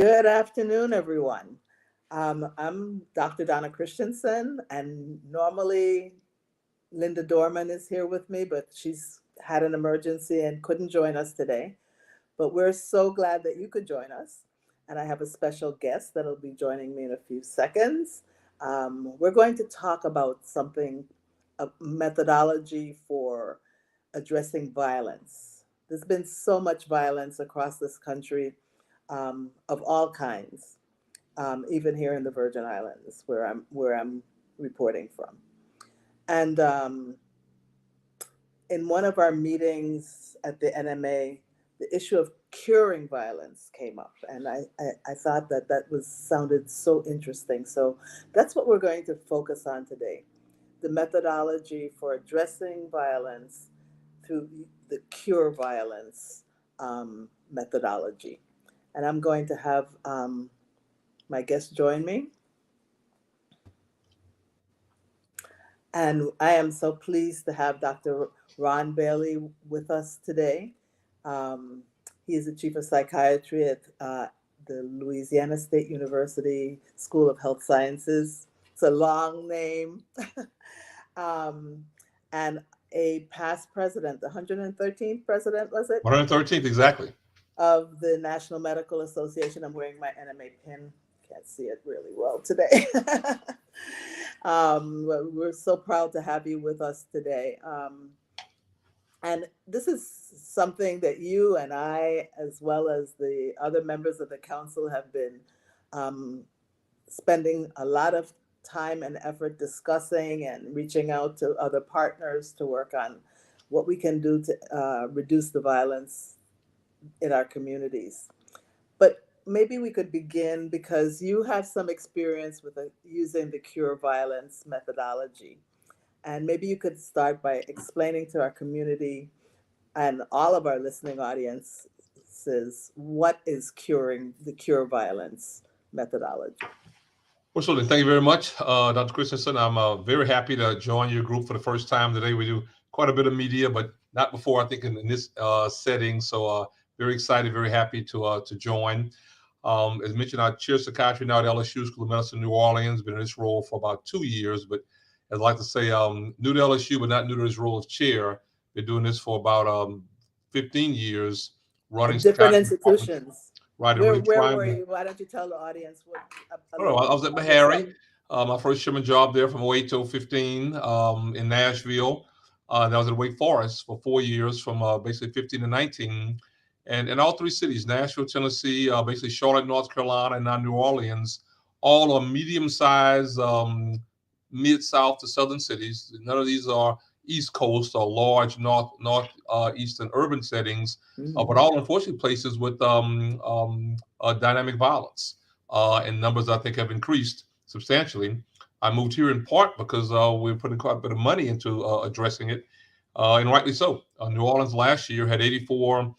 Good afternoon, everyone. I'm Dr. Donna Christensen, and normally Linda Dorman is here with me, but she's had an emergency and couldn't join us today. But we're so glad that you could join us. And I have a special guest that'll be joining me in a few seconds. We're going to talk about something, a methodology for addressing violence. There's been so much violence across this country, of all kinds, even here in the Virgin Islands, where I'm reporting from. And in one of our meetings at the NMA, the issue of curing violence came up, and I thought that sounded so interesting. So that's what we're going to focus on today: the methodology for addressing violence through the cure violence methodology. And I'm going to have my guest join me. And I am so pleased to have Dr. Ron Bailey with us today. He is the chief of psychiatry at the Louisiana State University School of Health Sciences. It's a long name. And a past president, the 113th president, was it? 113th, exactly. Of the National Medical Association. I'm wearing my NMA pin. Can't see it really well today. We're so proud to have you with us today. And this is something that you and I, as well as the other members of the council, have been spending a lot of time and effort discussing and reaching out to other partners to work on what we can do to reduce the violence in our communities. But maybe we could begin because you have some experience with using the cure violence methodology. And maybe you could start by explaining to our community and all of our listening audiences what is curing the cure violence methodology. Well, so thank you very much, Dr. Christensen. I'm very happy to join your group for the first time today. We do quite a bit of media, but not before, I think, in this setting. So very excited, very happy to join. As mentioned, I chair psychiatry now at LSU School of Medicine, New Orleans. Been in this role for about 2 years, but I'd like to say new to LSU, but not new to this role of chair. Been doing this for about 15 years, running different institutions. Right, where were you? Why don't you tell the audience what? I was at Meharry. My first Sherman job there from 08 to 15 in Nashville. And I was at Wake Forest for 4 years from basically 15 to 19. And in all three cities, Nashville, Tennessee, basically Charlotte, North Carolina, and now New Orleans, all are medium-sized, mid-south to southern cities. None of these are East Coast or large northeastern urban settings, but all unfortunately places with dynamic violence. And numbers, I think, have increased substantially. I moved here in part because we're putting quite a bit of money into addressing it, and rightly so. New Orleans last year had 84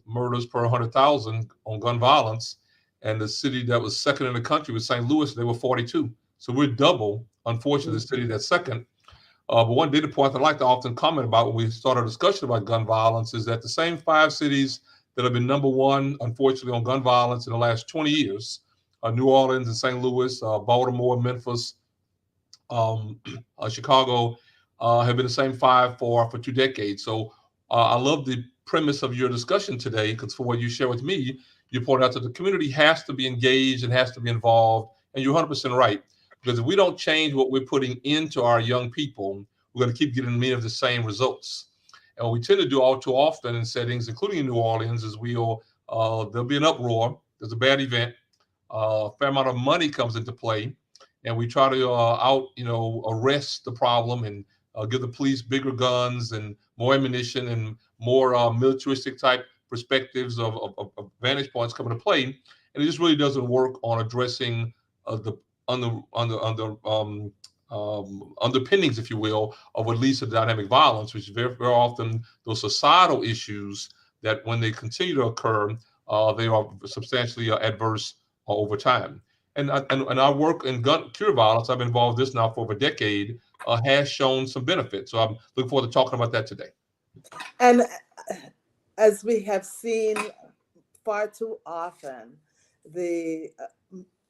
murders per 100,000 on gun violence, and the city that was second in the country was St. Louis. They were 42. So we're double, unfortunately, the city that's second. But one data point I'd like to often comment about when we start a discussion about gun violence is that the same 5 cities that have been number one, unfortunately, on gun violence in the last 20 years, New Orleans and St. Louis, Baltimore, Memphis, Chicago, have been the same 5 for 2 decades. So I love the premise of your discussion today, because for what you share with me, you point out that the community has to be engaged and has to be involved, and you're 100% right. Because if we don't change what we're putting into our young people, we're going to keep getting many of the same results. And what we tend to do all too often in settings, including in New Orleans, is there'll be an uproar. There's a bad event. A fair amount of money comes into play, and we try to arrest the problem and give the police bigger guns and more ammunition and more militaristic type perspectives of vantage points come into play. And it just really doesn't work on addressing the underpinnings, if you will, of what leads to dynamic violence, which is very, very often those societal issues that, when they continue to occur, they are substantially adverse over time. And our work in gun cure violence, I've been involved in this now for over a decade, has shown some benefits. So I'm looking forward to talking about that today. And as we have seen far too often, the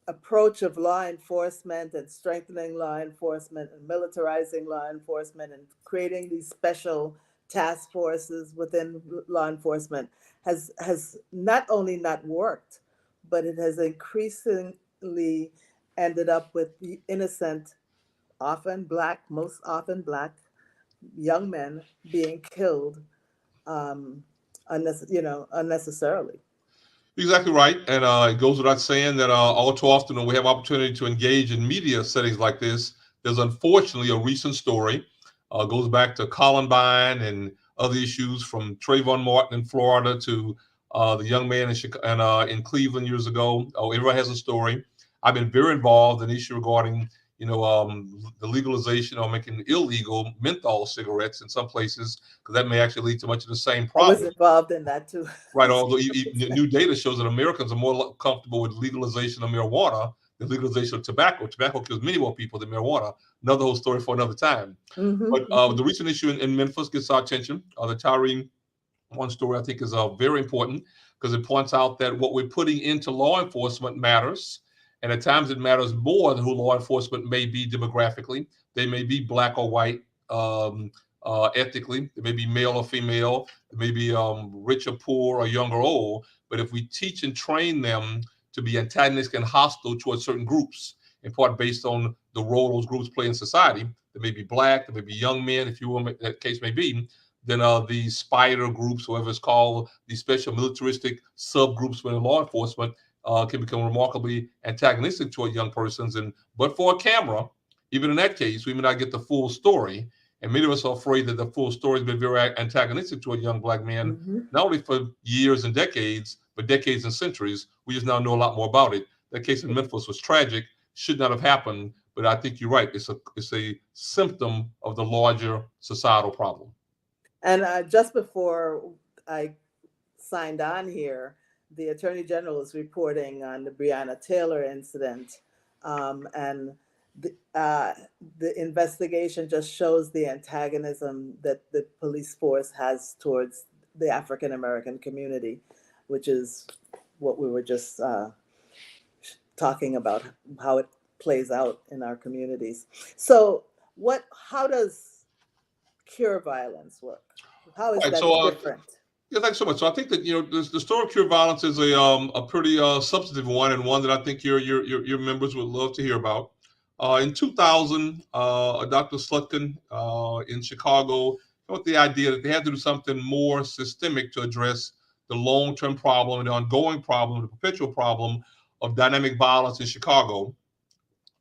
approach of law enforcement and strengthening law enforcement and militarizing law enforcement and creating these special task forces within law enforcement has not only not worked, but it has increasingly ended up with the innocent, often black, most often black young men being killed, unnecessarily. Exactly right. And it goes without saying that all too often when we have opportunity to engage in media settings like this, there's unfortunately a recent story, goes back to Columbine and other issues from Trayvon Martin in Florida to the young man in Cleveland years ago. Oh, everyone has a story. I've been very involved in the issue regarding, the legalization or making illegal menthol cigarettes in some places, because that may actually lead to much of the same I was problem. involved in that too. Right. Although new data shows that Americans are more comfortable with legalization of marijuana than legalization of tobacco. Tobacco kills many more people than marijuana. Another whole story for another time. But the recent issue in Memphis gets our attention. The Tyree one story I think is very important because it points out that what we're putting into law enforcement matters. And at times it matters more than who law enforcement may be demographically. They may be black or white, ethnically. They may be male or female. They may be rich or poor or young or old. But if we teach and train them to be antagonistic and hostile towards certain groups, in part based on the role those groups play in society, they may be black, they may be young men, if you will, that case may be, then these spider groups, whatever it's called, these special militaristic subgroups within law enforcement can become remarkably antagonistic toward young persons. And but for a camera, even in that case, we may not get the full story. And many of us are afraid that the full story has been very antagonistic toward young black men, not only for years and decades, but decades and centuries. We just now know a lot more about it. That case in Memphis was tragic, should not have happened. But I think you're right. It's a symptom of the larger societal problem. And just before I signed on here, the Attorney General is reporting on the Breonna Taylor incident, and the investigation just shows the antagonism that the police force has towards the African American community, which is what we were just talking about, how it plays out in our communities. So, how does cure violence work? How is Right. that So, different? yeah, thanks so much. So I think that the story of cure violence is a pretty substantive one, and one that I think your members would love to hear about. In 2000, Dr. Slutkin in Chicago came with the idea that they had to do something more systemic to address the long-term problem, the ongoing problem, the perpetual problem of dynamic violence in Chicago,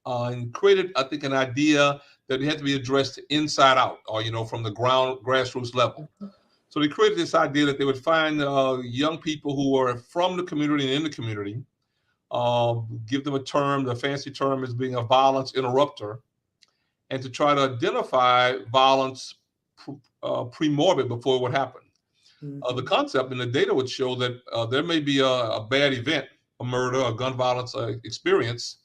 and created, I think, an idea that it had to be addressed inside out, or from the grassroots level. So they created this idea that they would find young people who are from the community and in the community, give them a term, the fancy term is being a violence interrupter, and to try to identify violence pre-morbid before it would happen. The concept and the data would show that there may be a bad event, a murder, a gun violence experience,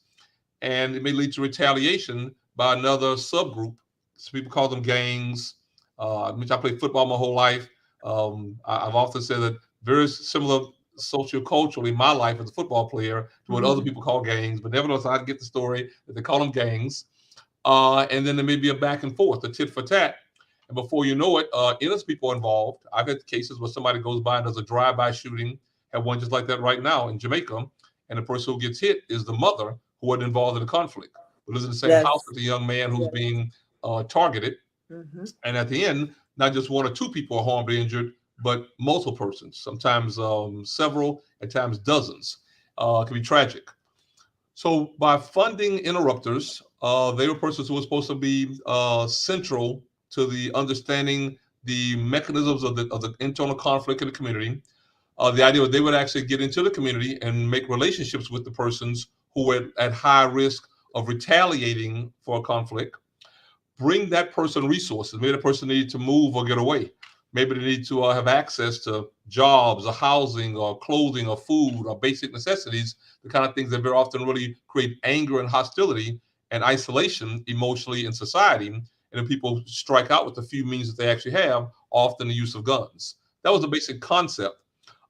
and it may lead to retaliation by another subgroup. So people call them gangs. Which I played football my whole life. I've often said that very similar socioculturally my life as a football player to what other people call gangs, but nevertheless, I get the story that they call them gangs. And then there may be a back and forth, a tit for tat. And before you know it, innocent people are involved. I've had cases where somebody goes by and does a drive-by shooting. Have one just like that right now in Jamaica, and the person who gets hit is the mother who wasn't involved in the conflict, who lives in the same house with the young man who's being targeted. And at the end, not just one or two people are harmed or injured, but multiple persons, sometimes several, at times dozens. It can be tragic. So by funding interrupters, they were persons who were supposed to be central to the understanding the mechanisms of the internal conflict in the community. The idea was they would actually get into the community and make relationships with the persons who were at high risk of retaliating for a conflict. Bring that person resources. Maybe the person needed to move or get away. Maybe they need to have access to jobs or housing or clothing or food or basic necessities, the kind of things that very often really create anger and hostility and isolation emotionally in society. And then people strike out with the few means that they actually have, often the use of guns. That was the basic concept.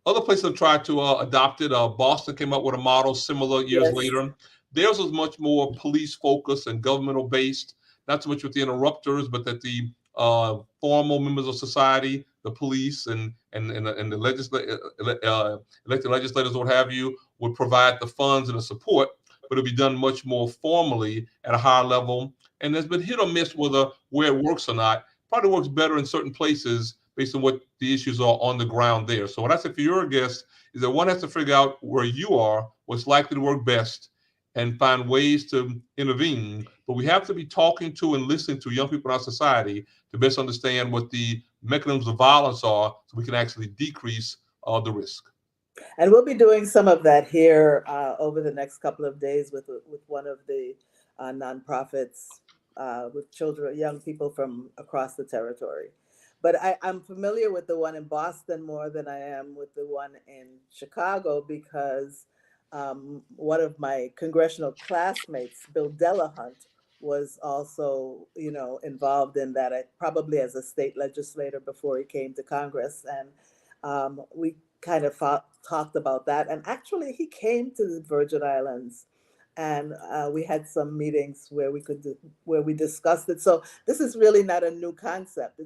Other places have tried to adopt it. Boston came up with a model similar years Yes. later. Theirs was much more police focused and governmental based, not so much with the interrupters, but that the formal members of society, the police and the elected legislators, what have you, would provide the funds and the support, but it'll be done much more formally at a higher level. And there's been hit or miss where it works or not. Probably works better in certain places based on what the issues are on the ground there. So what I say for your guest is that one has to figure out where you are, what's likely to work best, and find ways to intervene. But we have to be talking to and listening to young people in our society to best understand what the mechanisms of violence are so we can actually decrease the risk. And we'll be doing some of that here over the next couple of days with one of the nonprofits with children, young people from across the territory. But I'm familiar with the one in Boston more than I am with the one in Chicago because one of my congressional classmates, Bill Delahunt, was also, involved in that, probably as a state legislator before he came to Congress. And we kind of talked about that. And actually, he came to the Virgin Islands, and we had some meetings where we discussed it. So this is really not a new concept.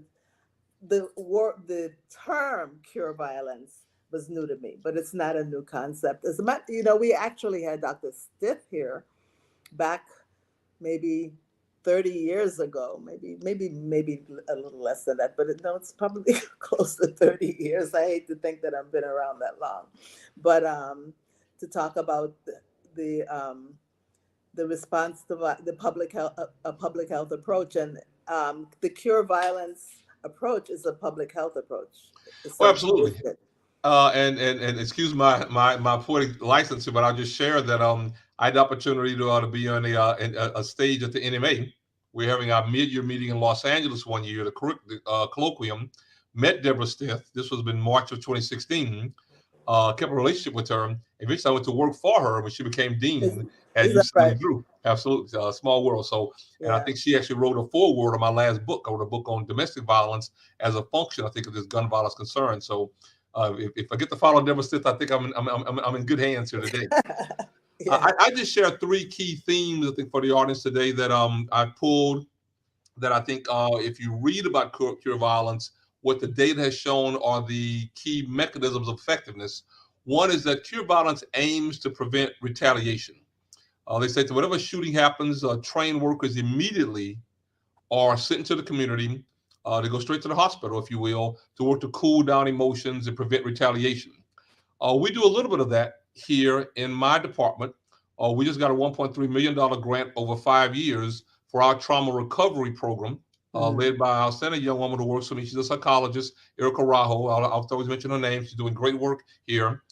The term cure violence was new to me, but it's not a new concept. As a matter, we actually had Dr. Stith here back maybe 30 years ago, maybe a little less than that, but it's probably close to 30 years. I hate to think that I've been around that long, but to talk about the response to the public health approach, and the cure violence approach is a public health approach. Oh, absolutely. And excuse my poetic license, but I'll just share that I had the opportunity to be on a stage at the NMA. We're having our mid-year meeting in Los Angeles one year, the colloquium. Met Deborah Stith. This was in March of 2016. Kept a relationship with her. Eventually, I went to work for her when she became dean at UC right? Drew. Absolutely, small world. So, and I think she actually wrote a foreword on my last book. I wrote a book on domestic violence as a function, I think, of this gun violence concern. So, if I get to follow Deborah Stith, I think I'm in good hands here today. I just share three key themes, I think, for the audience today that I pulled. That I think if you read about cure violence, what the data has shown are the key mechanisms of effectiveness. One is that cure violence aims to prevent retaliation. They say that whatever shooting happens, trained workers immediately are sent into the community. They go straight to the hospital, if you will, to work to cool down emotions and prevent retaliation. We do a little bit of that here in my department. We just got a $1.3 million grant over 5 years for our trauma recovery program, led by our outstanding young woman who works for me. She's a psychologist, Erica Rajo. I'll always mention her name. She's doing great work here.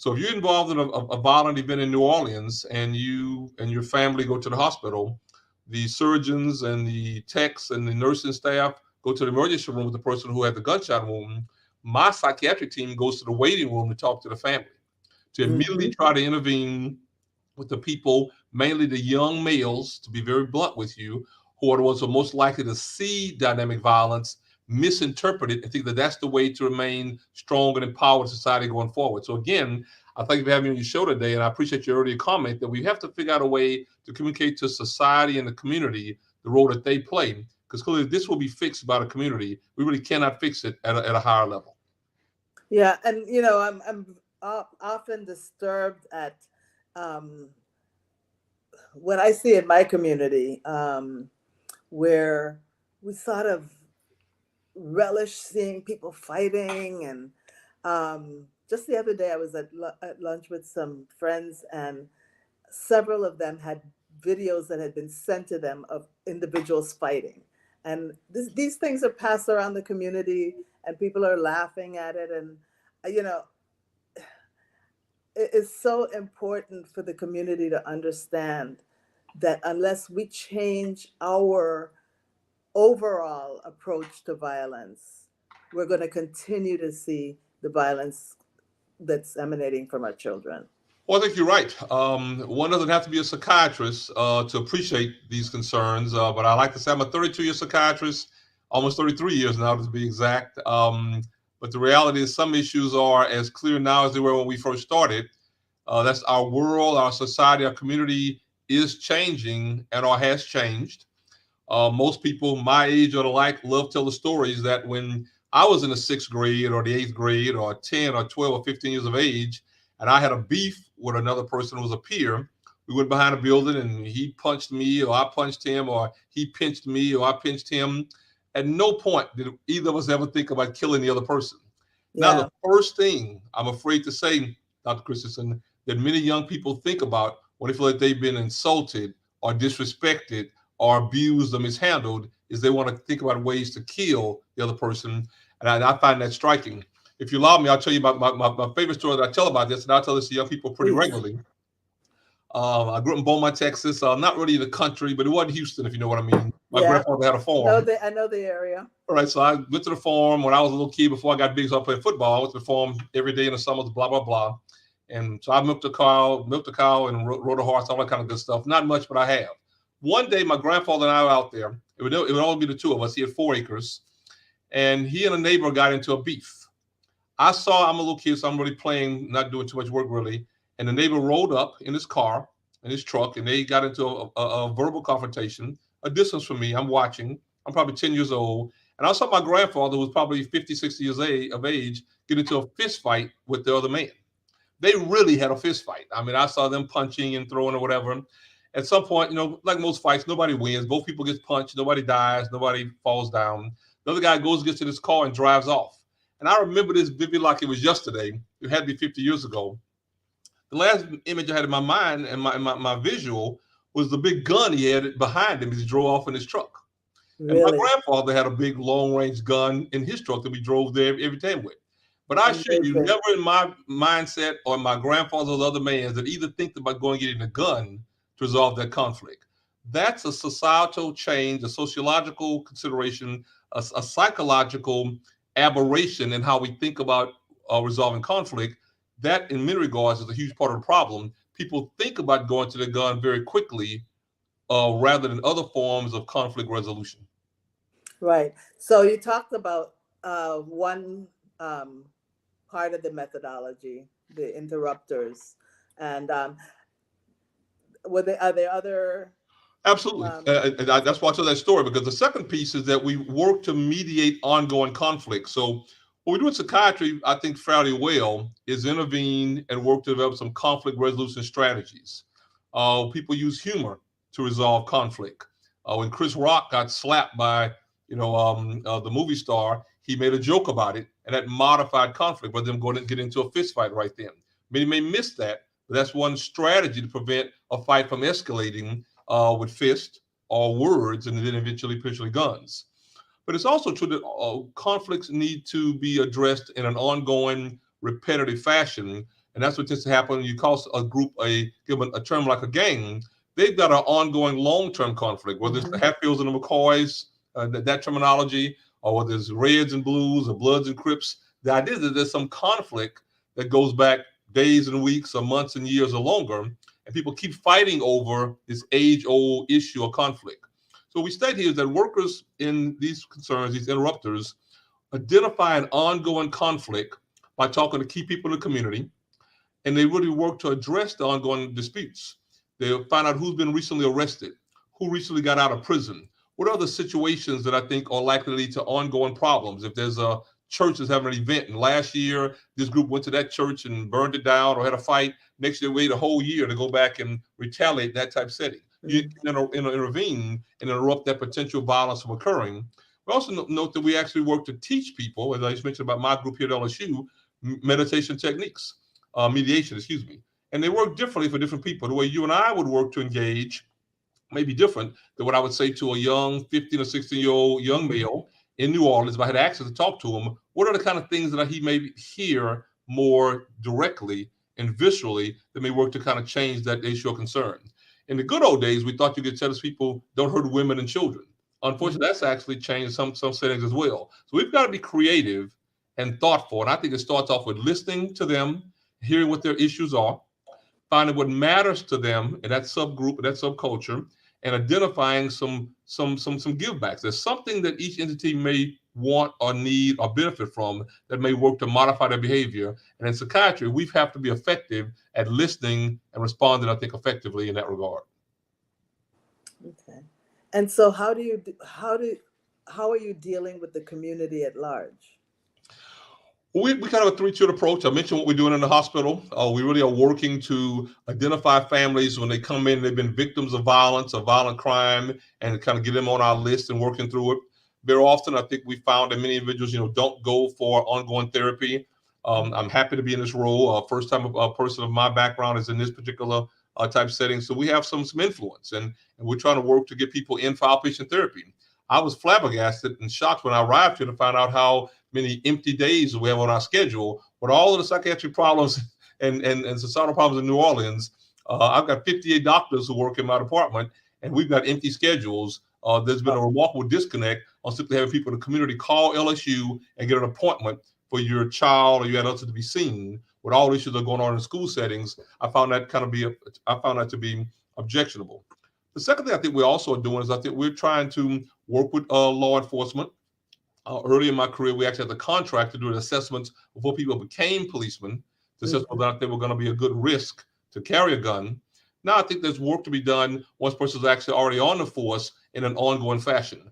So if you're involved in a violent event in New Orleans and you and your family go to the hospital, the surgeons and the techs and the nursing staff go to the emergency room with the person who had the gunshot wound. My psychiatric team goes to the waiting room to talk to the family, to immediately try to intervene with the people, mainly the young males, to be very blunt with you, who are the ones who are most likely to see dynamic violence, misinterpret it, and think that that's the way to remain strong and empowered in society going forward. So again, I thank you for having me on your show today, and I appreciate your earlier comment that we have to figure out a way to communicate to society and the community the role that they play, because clearly this will be fixed by the community. We really cannot fix it at a higher level. Yeah, and I'm often disturbed at what I see in my community, where we sort of relish seeing people fighting. And just the other day, I was at lunch with some friends, and several of them had videos that had been sent to them of individuals fighting. And these things are passed around the community, and people are laughing at it. And, it is so important for the community to understand that unless we change our overall approach to violence, we're going to continue to see the violence that's emanating from our children. Well, I think you're right. One doesn't have to be a psychiatrist to appreciate these concerns, but I like to say I'm a 32-year psychiatrist, almost 33 years now to be exact. But the reality is some issues are as clear now as they were when we first started. That's our world, our society, our community is changing and or has changed. Most people my age or the like love to tell the stories that when I was in the sixth grade or the eighth grade or 10 or 12 or 15 years of age, and I had a beef with another person who was a peer, we went behind a building and he punched me or I punched him or he pinched me or I pinched him. At no point did either of us ever think about killing the other person. Now, Yeah. the first thing I'm afraid to say, Dr. Christensen, that many young people think about when they feel like they've been insulted or disrespected or abused or mishandled is they want to think about ways to kill the other person. And I find that striking. If you allow me, I'll tell you about my favorite story that I tell about this, and I tell this to young people pretty Please. regularly. I grew up in Beaumont, Texas. Not really in the country, but it wasn't Houston, if you know what I mean. My Yeah. grandfather had a I farm. know the area. All right, so I went to the farm when I was a little kid before I got big, so I played football. I went to the farm every day in the summers, blah, blah, blah. And so I milked a cow and rode a horse, all that kind of good stuff. Not much, but I have. One day, my grandfather and I were out there. It would only be the two of us. He had 4 acres. And he and a neighbor got into a beef. I'm a little kid, so I'm really playing, not doing too much work really. And the neighbor rolled up in his car, in his truck, and they got into a verbal confrontation, a distance from me. I'm watching. I'm probably 10 years old. And I saw my grandfather, who was probably 50, 60 years of age, get into a fist fight with the other man. They really had a fist fight. I mean, I saw them punching and throwing or whatever. At some point, like most fights, nobody wins. Both people get punched. Nobody dies. Nobody falls down. The other guy gets in his car and drives off. And I remember this vividly like it was yesterday. It had to be 50 years ago. The last image I had in my mind and my visual was the big gun he had behind him as he drove off in his truck. And my Really grandfather had a big long-range gun in his truck that we drove there every time with. But I assure you, amazing. never in my mindset or my grandfather's or the other man's that either think about going and getting a gun to resolve that conflict. That's a societal change, a sociological consideration, a psychological aberration in how we think about resolving conflict. That, in many regards, is a huge part of the problem. People think about going to the gun very quickly rather than other forms of conflict resolution. Right. So you talked about one part of the methodology, the interrupters, and are there other? Absolutely. That's why I tell that story, because the second piece is that we work to mediate ongoing conflict. So what we do in psychiatry, I think fairly well, is intervene and work to develop some conflict resolution strategies. People use humor to resolve conflict. When Chris Rock got slapped by, the movie star, he made a joke about it, and that modified conflict by them going to get into a fist fight right then. Many may miss that, but that's one strategy to prevent a fight from escalating with fists or words, and then eventually guns. But it's also true that conflicts need to be addressed in an ongoing, repetitive fashion, and that's what tends to happen when you call a group give a term like a gang. They've got an ongoing, long-term conflict, whether it's the Hatfields and the McCoys, that terminology, or whether it's Reds and Blues or Bloods and Crips. The idea is that there's some conflict that goes back days and weeks or months and years or longer, and people keep fighting over this age-old issue or conflict. So what we state here is that workers in these concerns, these interrupters, identify an ongoing conflict by talking to key people in the community, and they really work to address the ongoing disputes. They'll find out who's been recently arrested, who recently got out of prison, what are the situations that I think are likely to lead to ongoing problems. If there's a church that's having an event, and last year this group went to that church and burned it down or had a fight, next year wait a whole year to go back and retaliate, that type of setting. You intervene and interrupt that potential violence from occurring. We also note that we actually work to teach people, as I just mentioned about my group here at LSU, meditation techniques, mediation, excuse me. And they work differently for different people. The way you and I would work to engage may be different than what I would say to a young 15 or 16-year-old young male in New Orleans if I had access to talk to him. What are the kind of things that he may hear more directly and viscerally that may work to kind of change that issue of concern? In the good old days, we thought you could tell us people don't hurt women and children. Unfortunately, that's actually changed some settings as well. So we've got to be creative and thoughtful. And I think it starts off with listening to them, hearing what their issues are, finding what matters to them in that subgroup, in that subculture, and identifying some givebacks. There's something that each entity may want or need or benefit from that may work to modify their behavior. And in psychiatry, we have to be effective at listening and responding, I think, effectively in that regard. Okay. And so how are you dealing with the community at large? We kind of a three-tiered approach. I mentioned what we're doing in the hospital. We really are working to identify families when they come in, they've been victims of violence or violent crime, and kind of get them on our list and working through it. Very often, I think we found that many individuals, don't go for ongoing therapy. I'm happy to be in this role. First time a person of my background is in this particular type setting. So we have some influence, and we're trying to work to get people in for outpatient therapy. I was flabbergasted and shocked when I arrived here to find out how many empty days we have on our schedule with all of the psychiatric problems and societal problems in New Orleans. I've got 58 doctors who work in my department, and we've got empty schedules. There's been a remarkable disconnect on simply having people in the community call LSU and get an appointment for your child or your adult to be seen. With all the issues that are going on in school settings, I found that to be objectionable. The second thing I think we're also doing is I think we're trying to work with law enforcement. Early in my career, we actually had the contract to do an assessment before people became policemen to assess whether or not they were going to be a good risk to carry a gun. Now I think there's work to be done once a person is actually already on the force in an ongoing fashion.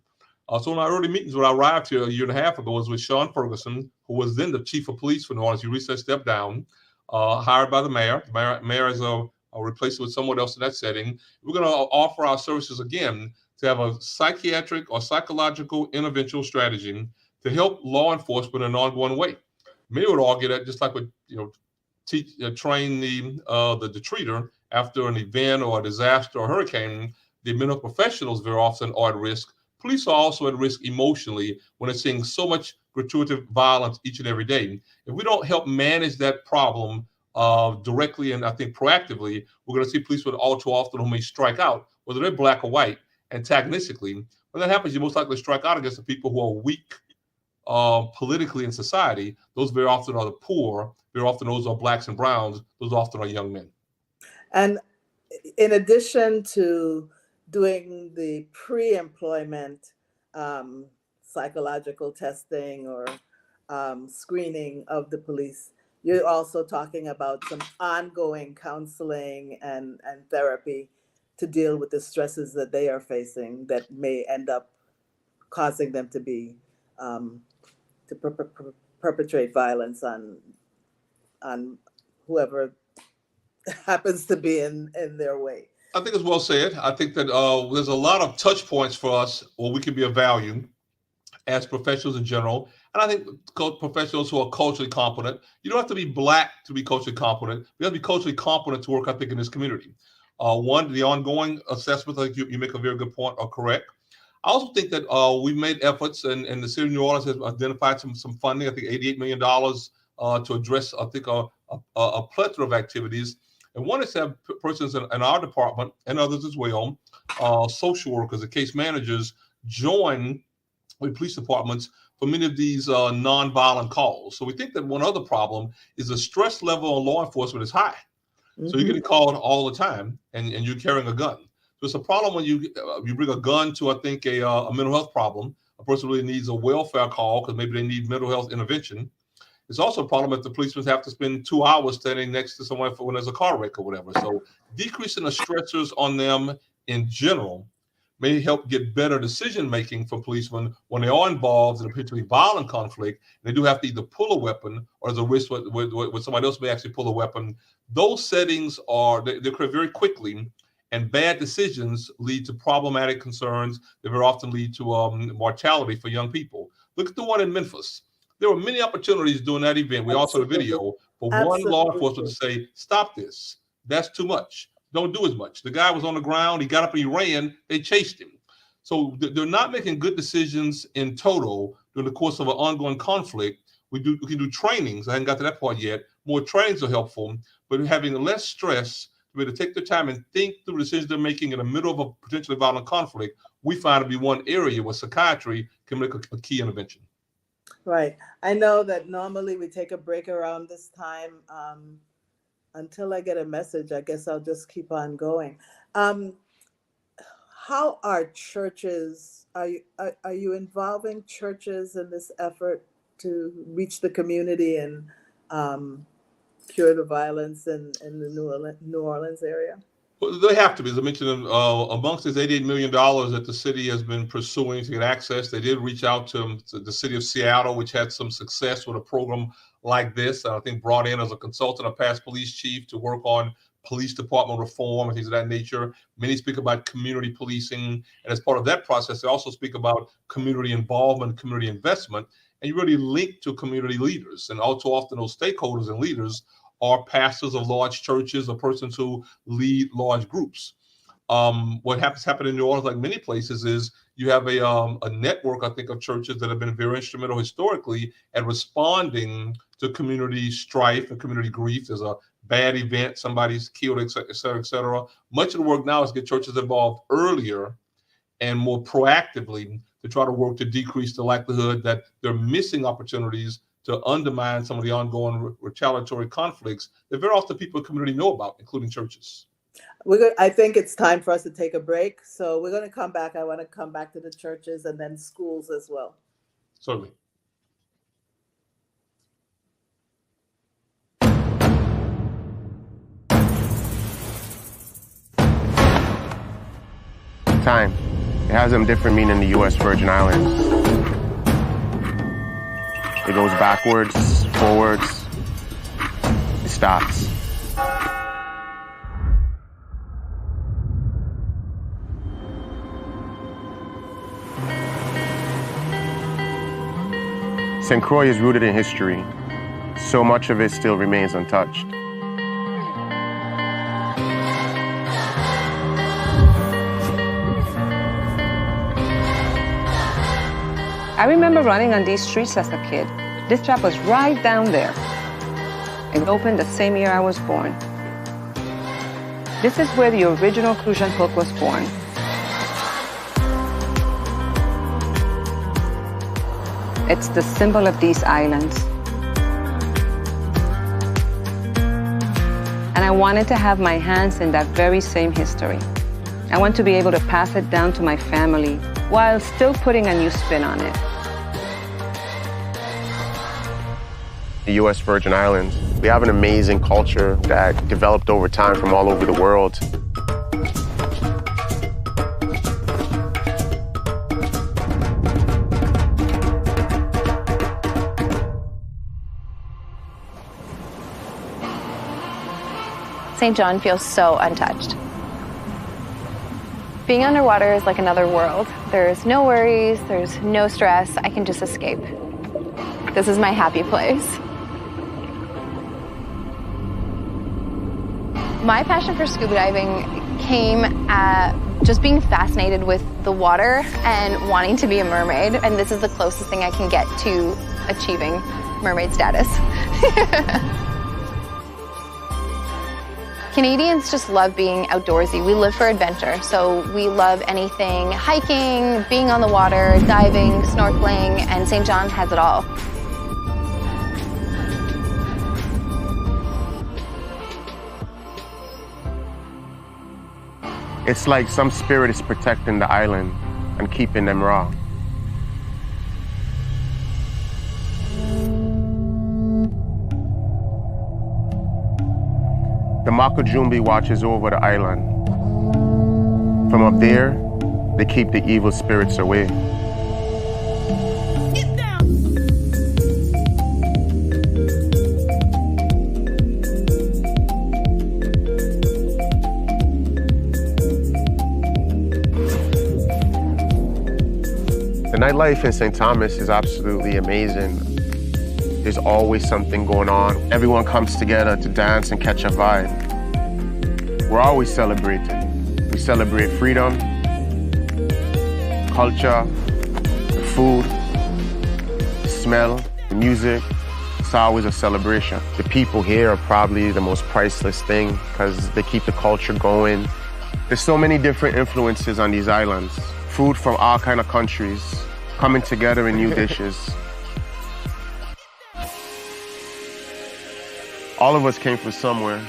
So in our early meetings when I arrived here a year and a half ago was with Sean Ferguson, who was then the chief of police for New Orleans. He recently stepped down, hired by the mayor. The mayor is a replacement with someone else in that setting. We're going to offer our services again to have a psychiatric or psychological interventional strategy to help law enforcement in an ongoing way. Many would argue that just like we train the treater after an event or a disaster or hurricane, the mental professionals very often are at risk. Police are also at risk emotionally when they're seeing so much gratuitous violence each and every day. If we don't help manage that problem directly and I think proactively, we're going to see policemen all too often who may strike out, whether they're black or white, antagonistically. When that happens, you most likely strike out against the people who are weak politically in society. Those very often are the poor. Very often those are blacks and browns. Those often are young men. And in addition to doing the pre-employment psychological testing or screening of the police, you're also talking about some ongoing counseling and therapy to deal with the stresses that they are facing that may end up causing them to be perpetrate violence on whoever happens to be in their way. I think it's well said. I think that there's a lot of touch points for us where we can be of value as professionals in general. And I think professionals who are culturally competent, you don't have to be black to be culturally competent. You have to be culturally competent to work, I think, in this community. One, the ongoing assessment, I think you make a very good point, are correct. I also think that we've made efforts, and the city of New Orleans has identified some funding, I think $88 million to address, I think, a plethora of activities. And one is to have persons in our department and others as well, social workers and case managers join with police departments for many of these nonviolent calls. So we think that one other problem is the stress level on law enforcement is high. So you're getting called all the time and you're carrying a gun. So it's a problem when you bring a gun to, I think, a mental health problem. A person really needs a welfare call because maybe they need mental health intervention. It's also a problem if the policemen have to spend 2 hours standing next to someone when there's a car wreck or whatever. So decreasing the stressors on them in general may help get better decision making for policemen when they are involved in a particularly violent conflict. They do have to either pull a weapon or there's a risk where somebody else may actually pull a weapon. Those settings they occur very quickly, and bad decisions lead to problematic concerns that very often lead to mortality for young people. Look at the one in Memphis. There were many opportunities during that event. We also had a video for one law enforcement to say, stop this. That's too much. Don't do as much. The guy was on the ground. He got up and he ran. They chased him. So they're not making good decisions in total during the course of an ongoing conflict. We can do trainings. I haven't got to that part yet. More trainings are helpful, but having less stress to be able to take their time and think through decisions they're making in the middle of a potentially violent conflict, we find to be one area where psychiatry can make a key intervention. Right. I know that normally we take a break around this time. Until I get a message, I guess I'll just keep on going. how are churches, are you involving churches in this effort to reach the community and cure the violence in the New Orleans area? Well, they have to be. As I mentioned, amongst this $88 million that the city has been pursuing to get access, they did reach out to the city of Seattle, which had some success with a program like this. I think brought in as a consultant a past police chief to work on police department reform and things of that nature. Many speak about community policing. And as part of that process, they also speak about community involvement, community investment. And you really link to community leaders. And all too often, those stakeholders and leaders are pastors of large churches or persons who lead large groups. What happen in New Orleans, like many places, is you have a network, I think, of churches that have been very instrumental historically at responding to community strife and community grief. There's a bad event, somebody's killed, et cetera, et cetera. Much of the work now is get churches involved earlier and more proactively to try to work to decrease the likelihood that they're missing opportunities to undermine some of the ongoing retaliatory conflicts that very often people in the community know about, including churches. I think it's time for us to take a break. So we're going to come back. I want to come back to the churches and then schools as well. Certainly. Time. It has a different meaning in the U.S. Virgin Islands. It goes backwards, forwards, it stops. St. Croix is rooted in history. So much of it still remains untouched. I remember running on these streets as a kid. This trap was right down there. It opened the same year I was born. This is where the original Cruzan hook was born. It's the symbol of these islands. And I wanted to have my hands in that very same history. I want to be able to pass it down to my family while still putting a new spin on it. The U.S. Virgin Islands, we have an amazing culture that developed over time from all over the world. St. John feels so untouched. Being underwater is like another world. There's no worries, there's no stress. I can just escape. This is my happy place. My passion for scuba diving came at just being fascinated with the water and wanting to be a mermaid. And this is the closest thing I can get to achieving mermaid status. Canadians just love being outdoorsy. We live for adventure, so we love anything hiking, being on the water, diving, snorkeling, and St. John has it all. It's like some spirit is protecting the island and keeping them raw. The Makujumbi watches over the island. From up there, they keep the evil spirits away. The nightlife in St. Thomas is absolutely amazing. There's always something going on. Everyone comes together to dance and catch a vibe. We're always celebrating. We celebrate freedom, culture, the food, the smell, the music. It's always a celebration. The people here are probably the most priceless thing because they keep the culture going. There's so many different influences on these islands. Food from all kinds of countries coming together in new dishes. All of us came from somewhere,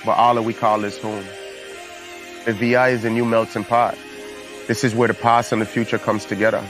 but all that we call this home. The VI is a new melting pot. This is where the past and the future comes together.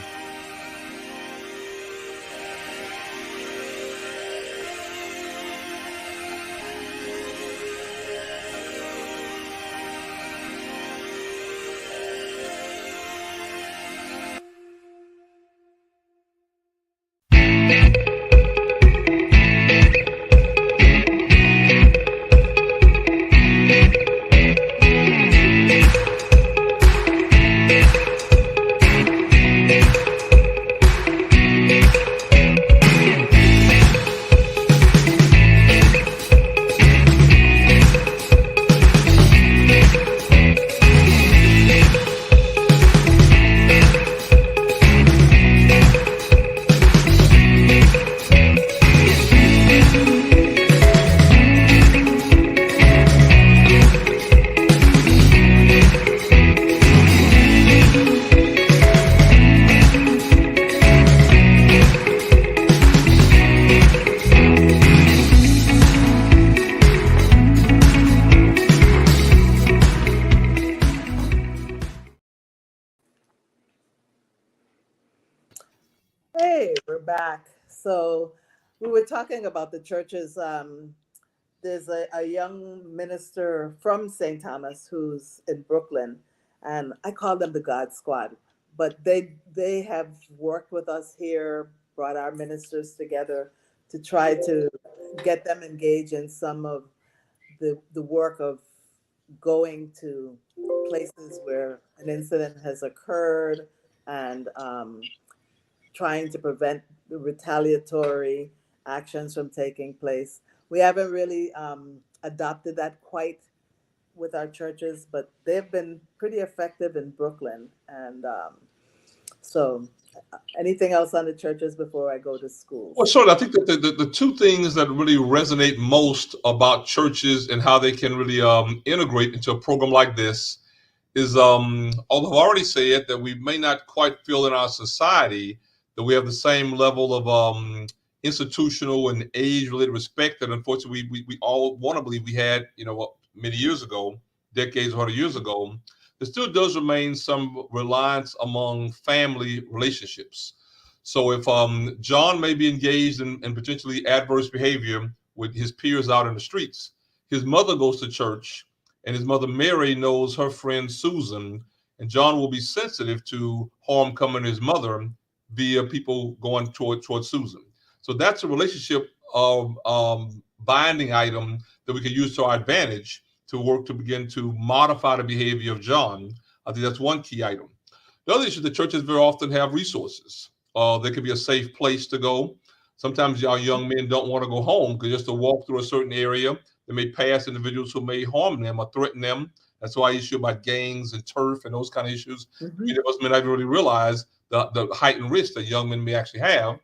Hey, we're back. So we were talking about the churches. There's a young minister from St. Thomas who's in Brooklyn, and I call them the God Squad. But they have worked with us here, brought our ministers together to try to get them engaged in some of the work of going to places where an incident has occurred and trying to prevent the retaliatory actions from taking place. We haven't really adopted that quite with our churches, but they've been pretty effective in Brooklyn. And so anything else on the churches before I go to schools? Well, sure. I think that the two things that really resonate most about churches and how they can really integrate into a program like this is, although I've already said that we may not quite feel in our society that we have the same level of institutional and age-related respect that unfortunately we all want to believe we had, many years ago, decades or 100 years ago. There still does remain some reliance among family relationships. So if John may be engaged in potentially adverse behavior with his peers out in the streets, his mother goes to church and his mother Mary knows her friend Susan, and John will be sensitive to harm coming to his mother via people going towards Susan. So that's a relationship of binding item that we can use to our advantage to work to begin to modify the behavior of John. I think that's one key item. The other issue, the churches very often have resources. There could be a safe place to go. Sometimes our young men don't want to go home because just to walk through a certain area, they may pass individuals who may harm them or threaten them. That's why I issue about gangs and turf and those kind of issues. Many of us may not really realize the heightened risk that young men may actually have.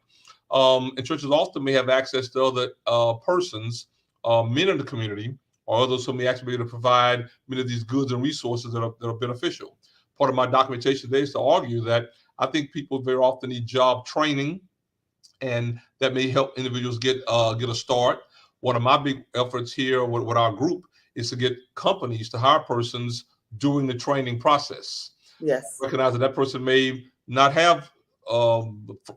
And churches often may have access to other persons, men in the community, or others who may actually be able to provide many of these goods and resources that are beneficial. Part of my documentation today is to argue that I think people very often need job training, and that may help individuals get a start. One of my big efforts here with our group is to get companies to hire persons during the training process. Yes. Recognize that person may not have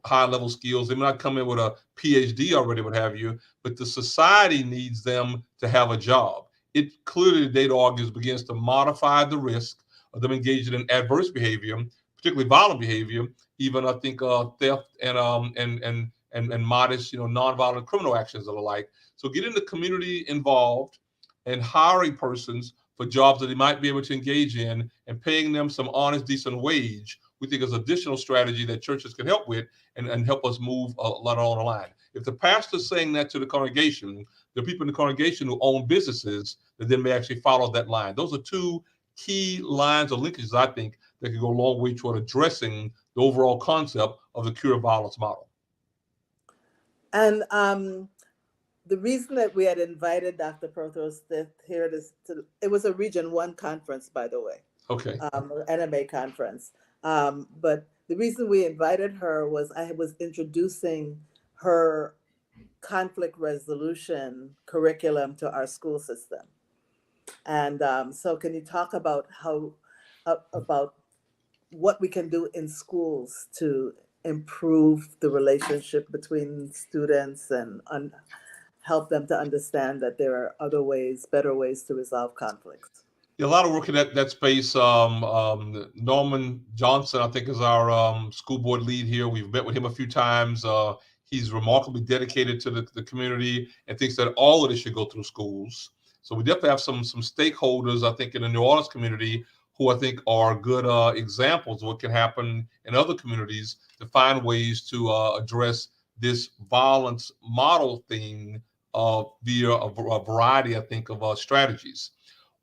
high level skills. They may not come in with a PhD already, what have you, but the society needs them to have a job. It clearly, the data argues, begins to modify the risk of them engaging in adverse behavior, particularly violent behavior, even I think theft and modest, nonviolent criminal actions and the like. So getting the community involved and hiring persons for jobs that they might be able to engage in and paying them some honest, decent wage, we think is additional strategy that churches can help with and help us move a lot along the line. If the pastor's saying that to the congregation, there are people in the congregation who own businesses that then may actually follow that line. Those are two key lines or linkages, I think, that can go a long way toward addressing the overall concept of the cure of violence model. And the reason that we had invited Dr. Prothros here, it was a Region 1 conference, by the way. Okay. NMA conference. But the reason we invited her was I was introducing her conflict resolution curriculum to our school system. And so can you talk about about what we can do in schools to improve the relationship between students and help them to understand that there are other ways, better ways to resolve conflicts. Yeah, a lot of work in that space. Norman Johnson, I think, is our school board lead here. We've met with him a few times. He's remarkably dedicated to the community and thinks that all of this should go through schools. So we definitely have some stakeholders, I think, in the New Orleans community who I think are good examples of what can happen in other communities to find ways to address this violence model thing via a variety, I think, of strategies.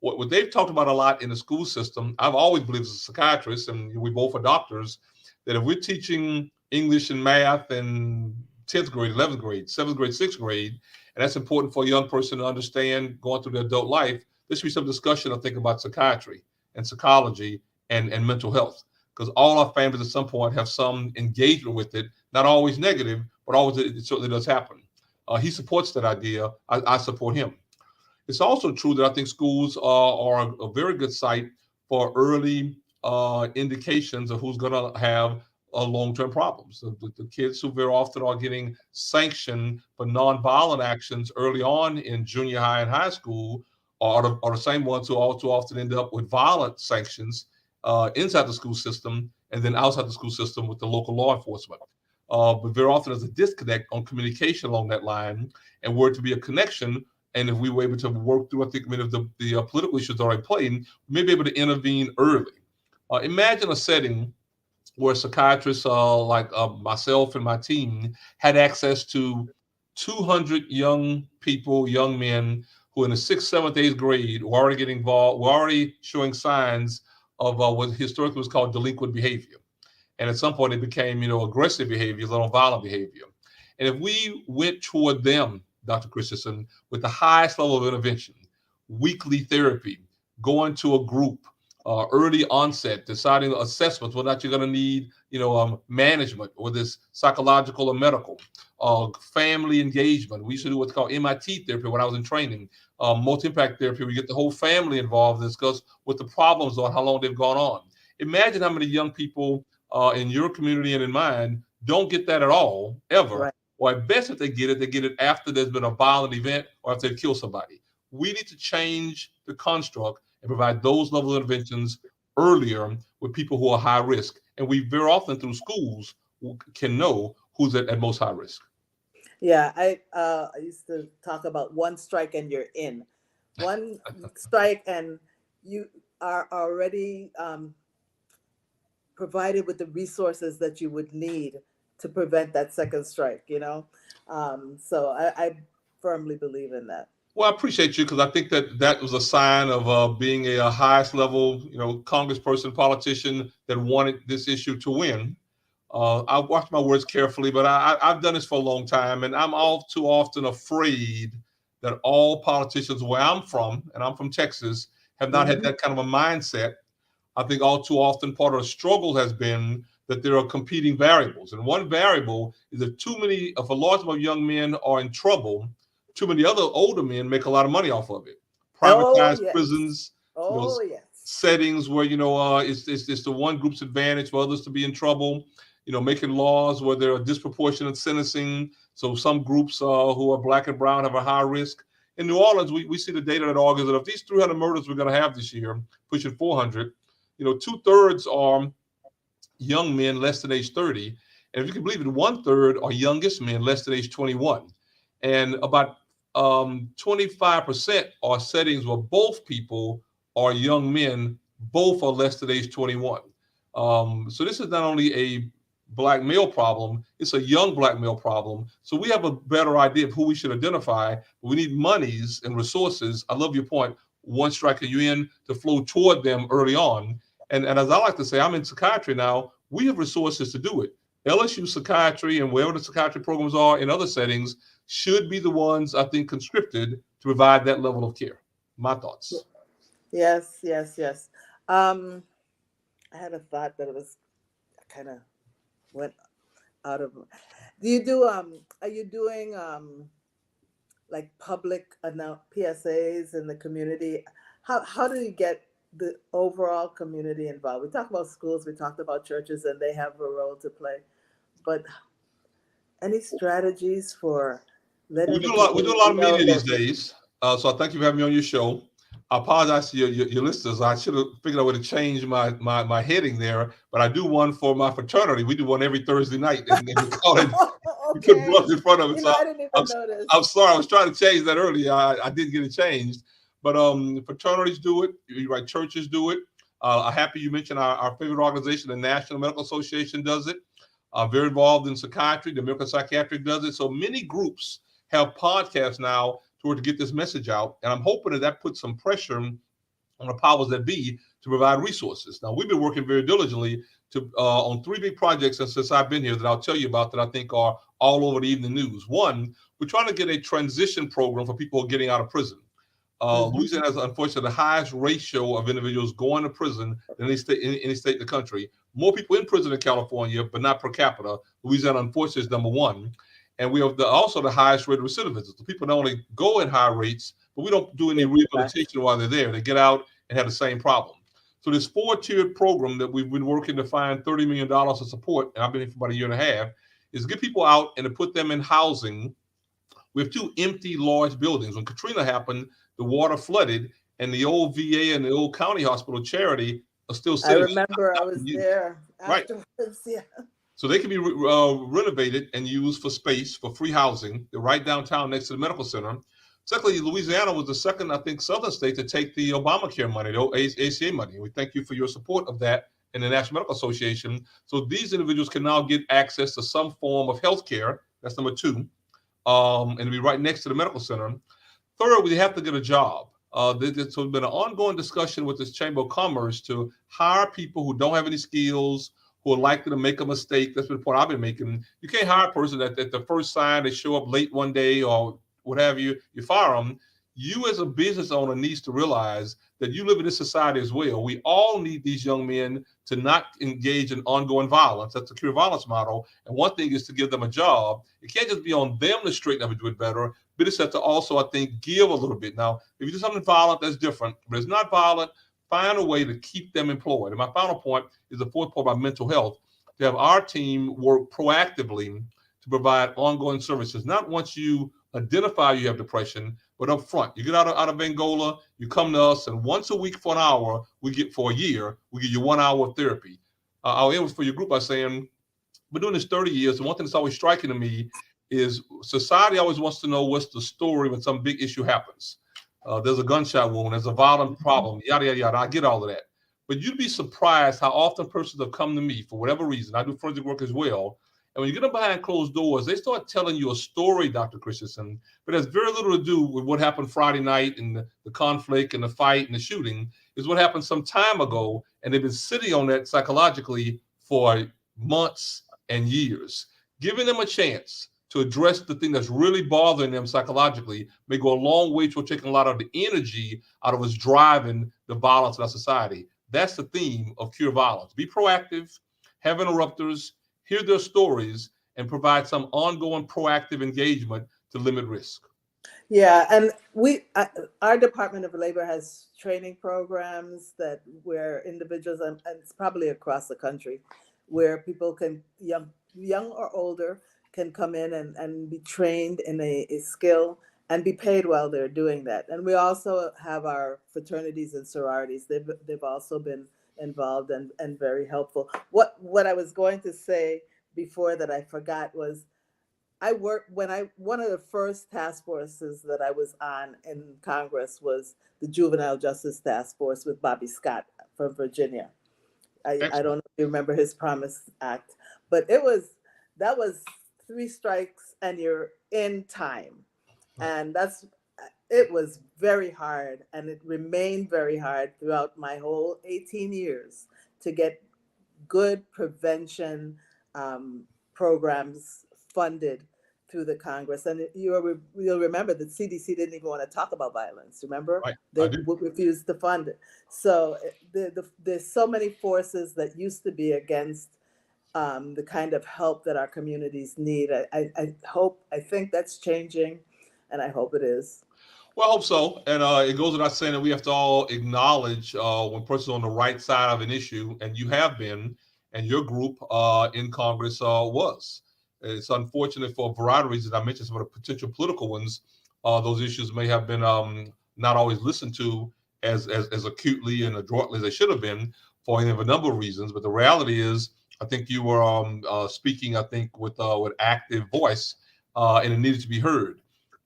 What they've talked about a lot in the school system, I've always believed as a psychiatrist, and we both are doctors, that if we're teaching English and math in 10th grade, 11th grade, 7th grade, 6th grade, and that's important for a young person to understand going through their adult life, there should be some discussion, I think, about psychiatry and psychology and mental health, because all our families at some point have some engagement with it, not always negative, but always it certainly does happen. He supports that idea. I support him. It's also true that I think schools are a very good site for early indications of who's going to have long-term problems. The kids who very often are getting sanctioned for nonviolent actions early on in junior high and high school are the same ones who also often end up with violent sanctions inside the school system and then outside the school system with the local law enforcement. But very often there's a disconnect on communication along that line, and were it to be a connection, and if we were able to work through, I think, many of the political issues already playing, we may be able to intervene early. Imagine a setting where psychiatrists like myself and my team had access to 200 young people, young men who in the 6th, 7th, 8th grade were already getting involved, were already showing signs of what historically was called delinquent behavior. And at some point it became, aggressive behavior, little violent behavior. And if we went toward them, Dr. Christensen, with the highest level of intervention, weekly therapy, going to a group, early onset, deciding assessments, whether or not you're going to need, management, whether it's psychological or medical, family engagement. We used to do what's called MIT therapy when I was in training, multi-impact therapy. We get the whole family involved and discuss what the problems are and how long they've gone on. Imagine how many young people in your community and in mine don't get that at all, ever. Right. Or at best, if they get it after there's been a violent event or after they've killed somebody. We need to change the construct and provide those levels of interventions earlier with people who are high risk. And we very often through schools can know who's at most high risk. Yeah, I used to talk about one strike and you're in. One strike and you are already provided with the resources that you would need to prevent that second strike, So I firmly believe in that. Well, I appreciate you, because I think that was a sign of being a highest level, congressperson, politician that wanted this issue to win. I watch my words carefully, but I've done this for a long time, and I'm all too often afraid that all politicians where I'm from, and I'm from Texas, have not had that kind of a mindset. I think all too often part of the struggle has been that there are competing variables. And one variable is if a large number of young men are in trouble, too many other older men make a lot of money off of it. Privatized prisons, settings where, it's the one group's advantage for others to be in trouble, making laws where there are disproportionate sentencing. So some groups who are Black and brown have a high risk. In New Orleans, we see the data that argues that of these 300 murders we're going to have this year, pushing 400, 2/3 are young men less than age 30. And if you can believe it, 1/3 are youngest men less than age 21. And about 25% are settings where both people are young men, both are less than age 21. So this is not only a Black male problem, it's a young Black male problem. So we have a better idea of who we should identify. We need monies and resources. I love your point. One strike and you in to flow toward them early on. And as I like to say, I'm in psychiatry now. We have resources to do it. LSU psychiatry and wherever the psychiatry programs are in other settings should be the ones, I think, conscripted to provide that level of care. My thoughts. Yes. I had a thought that it was kind of went out of. Do you do? Are you doing like public PSAs in the community? How do you get the overall community involved. We talked about schools, we talked about churches, and they have a role to play. But any strategies for letting We the do a lot. We do a lot of community know media these that? days. So I thank you for having me on your show. I apologize to your listeners. I should have figured out a way to change my heading there, but I do one for my fraternity. We do one every Thursday night, and we call it. We put Okay. blunt in front of it. You So know, I didn't I'm, even notice. I'm sorry. I was trying to change that earlier. I didn't get it changed, but fraternities do it. You're right. Churches do it. I'm happy you mentioned our favorite organization, the National Medical Association, does it. Very involved in psychiatry. The American Psychiatric does it. So many groups have podcasts now to get this message out. And I'm hoping that puts some pressure on the powers that be to provide resources. Now, we've been working very diligently on 3 big projects since I've been here that I'll tell you about that I think are all over the evening news. One, we're trying to get a transition program for people getting out of prison. Louisiana has, unfortunately, the highest ratio of individuals going to prison than any state in the country. More people in prison in California, but not per capita. Louisiana, unfortunately, is number 1. And we have also the highest rate of recidivism. So people not only go in high rates, but we don't do any rehabilitation while they're there. They get out and have the same problem. So this 4-tiered program that we've been working to find $30 million of support, and I've been here for about 1.5 years, is to get people out and to put them in housing. We have 2 empty large buildings. When Katrina happened, the water flooded, and the old VA and the old county hospital Charity are still sitting. I remember I was there afterwards. Right. Yeah. So they can be renovated and used for space for free housing. They're right downtown next to the medical center. Secondly, Louisiana was the second, I think, southern state to take the Obamacare money, the ACA money. We thank you for your support of that in the National Medical Association. So these individuals can now get access to some form of health care. That's number 2. And be right next to the medical center. Third, we have to get a job. So there's been an ongoing discussion with this Chamber of Commerce to hire people who don't have any skills, who are likely to make a mistake. That's the point I've been making. You can't hire a person that at the first sign they show up late one day or what have you, you fire them. You as a business owner needs to realize that you live in this society as well. We all need these young men to not engage in ongoing violence. That's the Cure Violence model. And one thing is to give them a job. It can't just be on them to straighten up and do it better. Business has to also, I think, give a little bit. Now, if you do something violent, that's different. But it's not violent, find a way to keep them employed. And my final point is the 4th point about mental health, to have our team work proactively to provide ongoing services. Not once you identify you have depression, but up front. You get out of Angola, you come to us, and once a week for an hour, for a year, we give you 1 hour of therapy. I'll end for your group by saying, we're doing this 30 years, and one thing that's always striking to me is society always wants to know what's the story when some big issue happens. There's a gunshot wound, there's a violent problem, yada, yada, yada. I get all of that. But you'd be surprised how often persons have come to me for whatever reason. I do forensic work as well. And when you get them behind closed doors, they start telling you a story, Dr. Christensen, but it has very little to do with what happened Friday night and the conflict and the fight and the shooting. Is what happened some time ago, and they've been sitting on that psychologically for months and years. Giving them a chance to address the thing that's really bothering them psychologically may go a long way toward taking a lot of the energy out of what's driving the violence in our society. That's the theme of Cure Violence. Be proactive, have interrupters, hear their stories, and provide some ongoing proactive engagement to limit risk. Yeah, and our Department of Labor has training programs where individuals, and it's probably across the country, where people can, young or older, can come in and be trained in a skill and be paid while they're doing that. And we also have our fraternities and sororities. They've also been involved and very helpful. What I was going to say before that I forgot was one of the first task forces that I was on in Congress was the Juvenile Justice Task Force with Bobby Scott from Virginia. I don't know if you remember his Promise Act, but that was 3 strikes and you're in time. And it was very hard, and it remained very hard throughout my whole 18 years to get good prevention programs funded through the Congress. And you'll remember that CDC didn't even want to talk about violence, remember? Right. They refused to fund it. So there's so many forces that used to be against the kind of help that our communities need. I think that's changing, and I hope it is. Well, I hope so. And it goes without saying that we have to all acknowledge when persons on the right side of an issue, and you have been, and your group in Congress was. It's unfortunate for a variety of reasons. I mentioned some of the potential political ones. Those issues may have been not always listened to as acutely and adroitly as they should have been for any of a number of reasons. But the reality is, I think you were speaking, I think, with active voice, and it needed to be heard.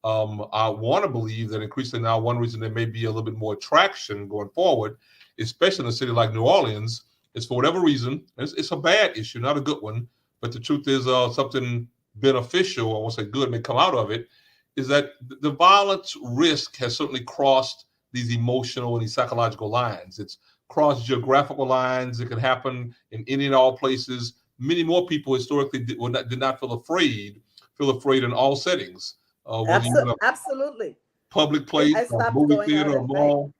I want to believe that increasingly now, one reason there may be a little bit more traction going forward, especially in a city like New Orleans, is for whatever reason, it's a bad issue, not a good one, but the truth is something beneficial, I won't say good, may come out of it, is that the violence risk has certainly crossed these emotional and these psychological lines. It's crossed geographical lines. It can happen in any and all places. Many more people historically did not feel afraid in all settings. Whether you're in a Absolutely. public place, I a stopped movie going theater, out a at mall,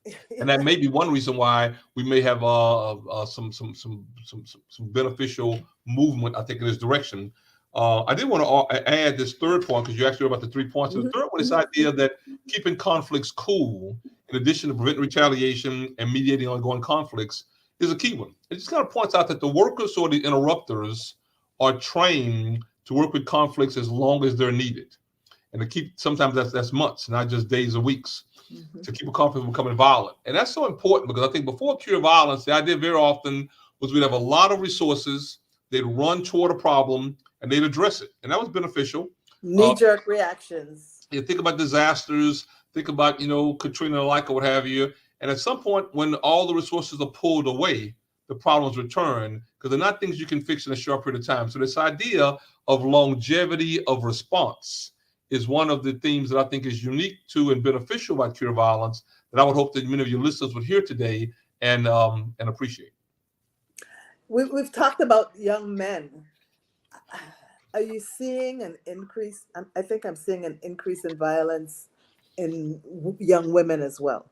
night. and that may be one reason why we may have some beneficial movement, I think, in this direction. I did want to add this third point because you asked me about the 3 points. And the third one is this idea that keeping conflicts cool, in addition to preventing retaliation and mediating ongoing conflicts, is a key one. It just kind of points out that the workers or the interrupters are trained to work with conflicts as long as they're needed, and to keep, sometimes that's months, not just days or weeks, to keep a conflict from becoming violent. And that's so important because I think before pure violence, the idea very often was we'd have a lot of resources, they'd run toward a problem, and they'd address it, and that was beneficial. Knee-jerk reactions. You think about disasters, think about Katrina or what have you, and at some point when all the resources are pulled away, the problems return because they're not things you can fix in a short period of time. So this idea of longevity of response is one of the themes that I think is unique to and beneficial about Cure Violence that I would hope that many of your listeners would hear today and appreciate. We've talked about young men. Are you seeing an increase? I think I'm seeing an increase in violence in young women as well.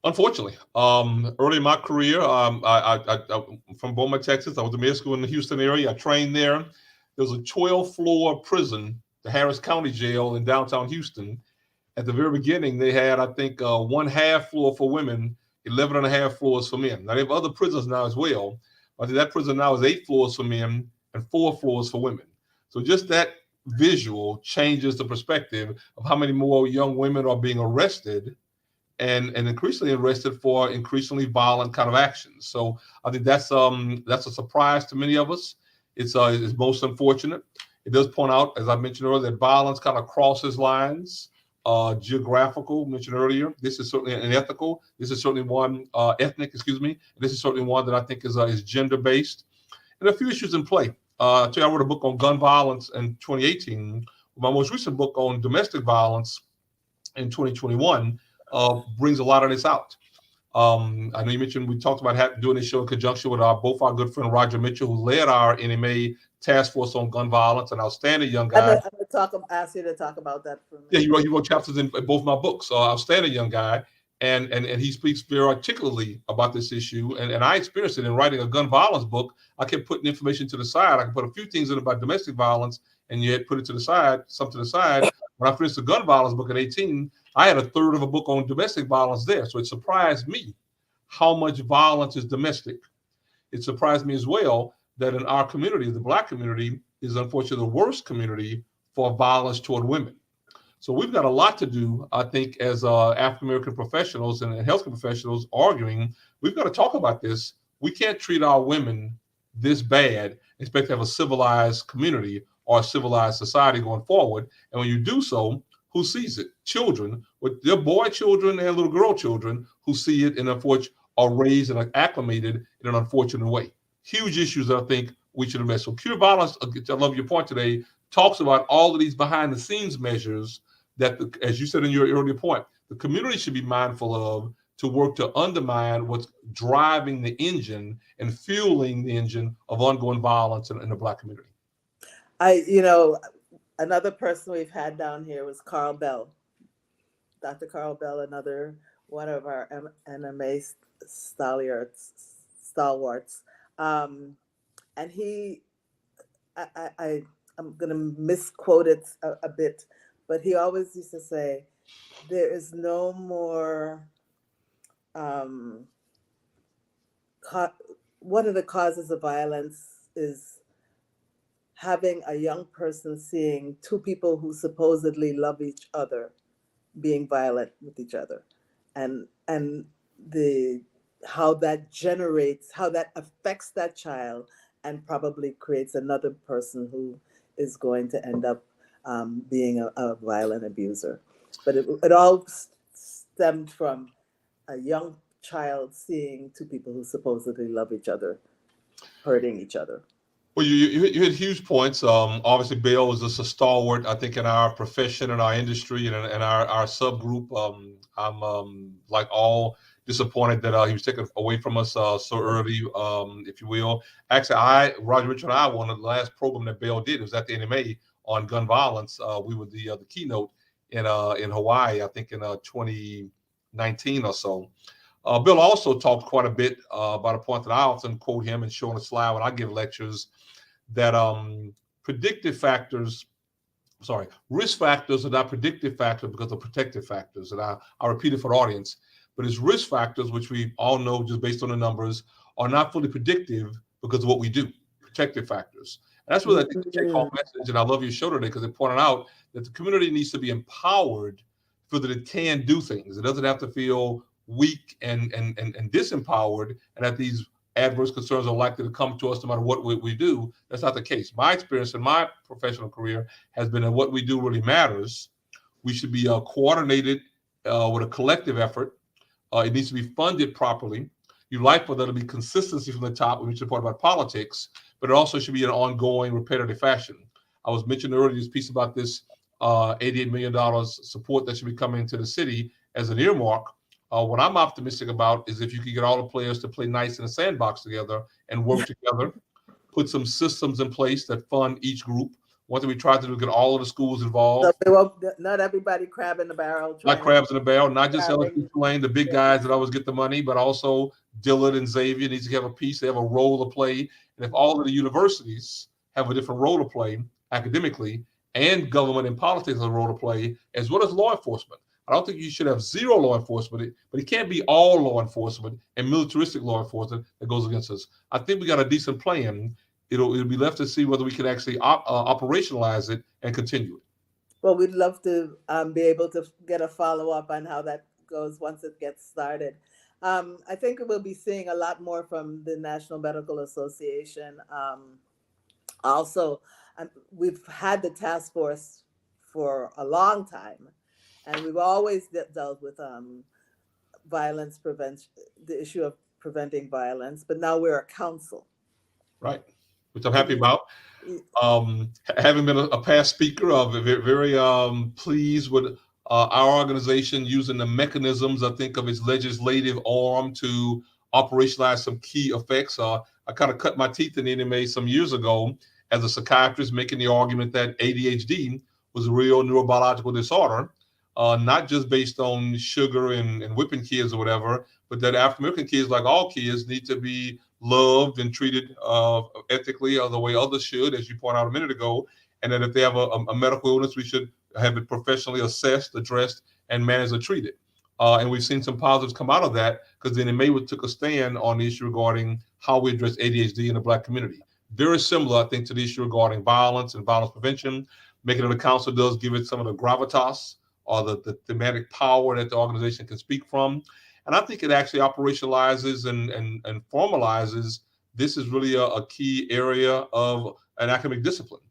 Unfortunately, early in my career, I from Beaumont, Texas. I was in middle school in the Houston area. I trained there. There was a 12-floor prison, the Harris County Jail in downtown Houston. At the very beginning, they had, I think, 1/2 floor for women, 11.5 floors for men. Now, they have other prisons now as well. I think that prison now is 8 floors for men and 4 floors for women. So just that visual changes the perspective of how many more young women are being arrested and increasingly arrested for increasingly violent kind of actions. So I think that's a surprise to many of us. It's most unfortunate. It does point out, as I mentioned earlier, that violence kind of crosses lines. Geographical, mentioned earlier. This is certainly an ethical. This is certainly one ethnic. Excuse me. This is certainly one that I think is gender based, and a few issues in play. I wrote a book on gun violence in 2018. My most recent book on domestic violence in 2021 brings a lot of this out. I know you mentioned we talked about doing this show in conjunction with both our good friend Roger Mitchell, who led our NMA task force on gun violence, an outstanding young guy. I'm going to ask you to talk about that for me. Yeah, he wrote chapters in both my books. Outstanding young guy, and he speaks very articulately about this issue. And I experienced it in writing a gun violence book. I kept putting information to the side. I could put a few things in about domestic violence, and yet put it to the side, some to the side. When I finished the gun violence book at 18, I had a third of a book on domestic violence there. So it surprised me how much violence is domestic. It surprised me as well that in our community, the Black community is unfortunately the worst community for violence toward women. So we've got a lot to do, I think, as African-American professionals and healthcare professionals arguing. We've got to talk about this. We can't treat our women this bad, expect to have a civilized community or a civilized society going forward. And when you do so, who sees it? Children, with their boy children and little girl children who see it and unfortunately are raised and are acclimated in an unfortunate way. Huge issues that I think we should address. So Cure Violence, I love your point today, talks about all of these behind the scenes measures that, as you said in your earlier point, the community should be mindful of to work to undermine what's driving the engine and fueling the engine of ongoing violence in the Black community. Another person we've had down here was Carl Bell, Dr. Carl Bell, another one of our NMA stalwarts. And I'm going to misquote it a bit, but he always used to say, there is no more, one of the causes of violence is having a young person seeing two people who supposedly love each other being violent with each other, and the how that affects that child and probably creates another person who is going to end up being a violent abuser. But it all stemmed from a young child seeing two people who supposedly love each other hurting each other. Well, you hit huge points. Obviously, Bill is just a stalwart, I think, in our profession, in our industry, and in our subgroup. I'm like all disappointed that he was taken away from us so early, if you will. Actually, Roger Richard and I, one of the last program that Bill did was at the NMA on gun violence. We were the keynote in Hawaii, I think in 2019 or so. Bill also talked quite a bit about a point that I often quote him and show on the slide when I give lectures, that risk factors are not predictive factors because they're protective factors. And I repeat it for the audience, but it's risk factors, which we all know just based on the numbers, are not fully predictive because of what we do, protective factors. And that's really, I think, the take-home message. And I love your show today because it pointed out that the community needs to be empowered so that it can do things. It doesn't have to feel weak and disempowered, and that these adverse concerns are likely to come to us no matter what we do. That's not the case. My experience in my professional career has been that what we do really matters. We should be coordinated with a collective effort. It needs to be funded properly. You like for there to be consistency from the top, which is the part about politics, but it also should be an ongoing, repetitive fashion. I was mentioning earlier this piece about this $88 million support that should be coming to the city as an earmark. What I'm optimistic about is if you can get all the players to play nice in a sandbox together and work together, put some systems in place that fund each group. One thing we tried to do is get all of the schools involved. So not everybody crab in the barrel. Not crabs in the barrel, not just LSU Tulane, the big guys that always get the money, but also Dillard and Xavier needs to have a piece. They have a role to play. And if all of the universities have a different role to play academically, and government and politics have a role to play, as well as law enforcement. I don't think you should have zero law enforcement, but it can't be all law enforcement and militaristic law enforcement that goes against us. I think we got a decent plan. It'll be left to see whether we can actually operationalize it and continue it. Well, we'd love to be able to get a follow-up on how that goes once it gets started. I think we'll be seeing a lot more from the National Medical Association. Also, we've had the task force for a long time, and we've always dealt with violence prevention, the issue of preventing violence, but now we're a council. Right, which I'm happy about. Having been a past speaker, I'm very pleased with our organization using the mechanisms, I think, of its legislative arm to operationalize some key effects. I kind of cut my teeth in the NMA some years ago as a psychiatrist, making the argument that ADHD was a real neurobiological disorder, not just based on sugar and whipping kids or whatever, but that African American kids, like all kids, need to be loved and treated ethically or the way others should, as you pointed out a minute ago, and that if they have a medical illness, we should have it professionally assessed, addressed, and managed or treated. And we've seen some positives come out of that because then NMA took a stand on the issue regarding how we address ADHD in the Black community. Very similar, I think, to the issue regarding violence and violence prevention. Making it the council does give it some of the gravitas or the thematic power that the organization can speak from. And I think it actually operationalizes and formalizes this is really a key area of an academic discipline.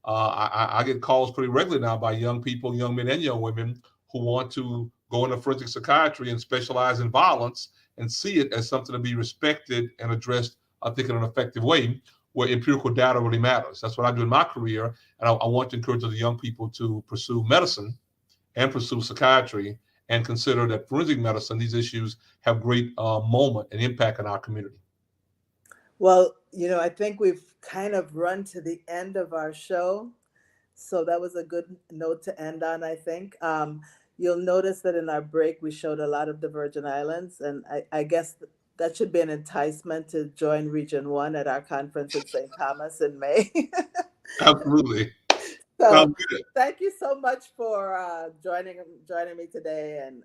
I get calls pretty regularly now by young people, young men and young women, who want to go into forensic psychiatry and specialize in violence and see it as something to be respected and addressed, I think, in an effective way, where empirical data really matters. That's what I do in my career. And I want to encourage the young people to pursue medicine and pursue psychiatry and consider that forensic medicine, these issues have great moment and impact in our community. Well, I think we've kind of run to the end of our show. So that was a good note to end on, I think. You'll notice that in our break, we showed a lot of the Virgin Islands. And I guess that should be an enticement to join Region 1 at our conference in St. Thomas in May. Absolutely. So Sounds good. thank you so much for joining me today, and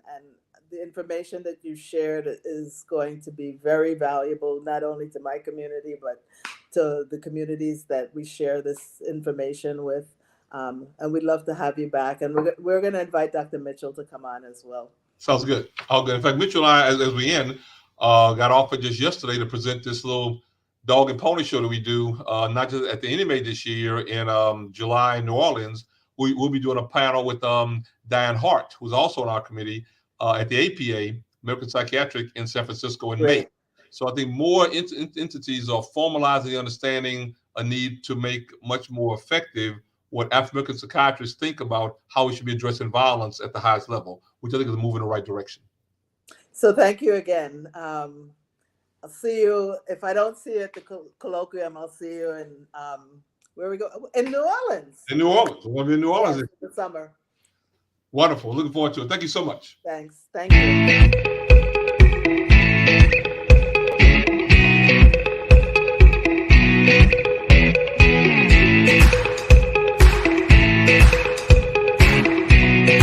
the information that you shared is going to be very valuable, not only to my community, but to the communities that we share this information with. And we'd love to have you back. And we're going to invite Dr. Mitchell to come on as well. Sounds good. All good. In fact, Mitchell and I, as we end, got offered just yesterday to present this little dog and pony show that we do, not just at the NMA this year in July in New Orleans. We'll be doing a panel with Diane Hart, who's also on our committee, at the APA, American Psychiatric, in San Francisco in May. So I think more entities are formalizing the understanding a need to make much more effective what African psychiatrists think about how we should be addressing violence at the highest level, which I think is a move in the right direction. So thank you again. I'll see you. If I don't see you at the colloquium, I'll see you in where we go in New Orleans. In New Orleans. We're going to be in New Orleans this summer. Wonderful. Looking forward to it. Thank you so much. Thanks. Thank you.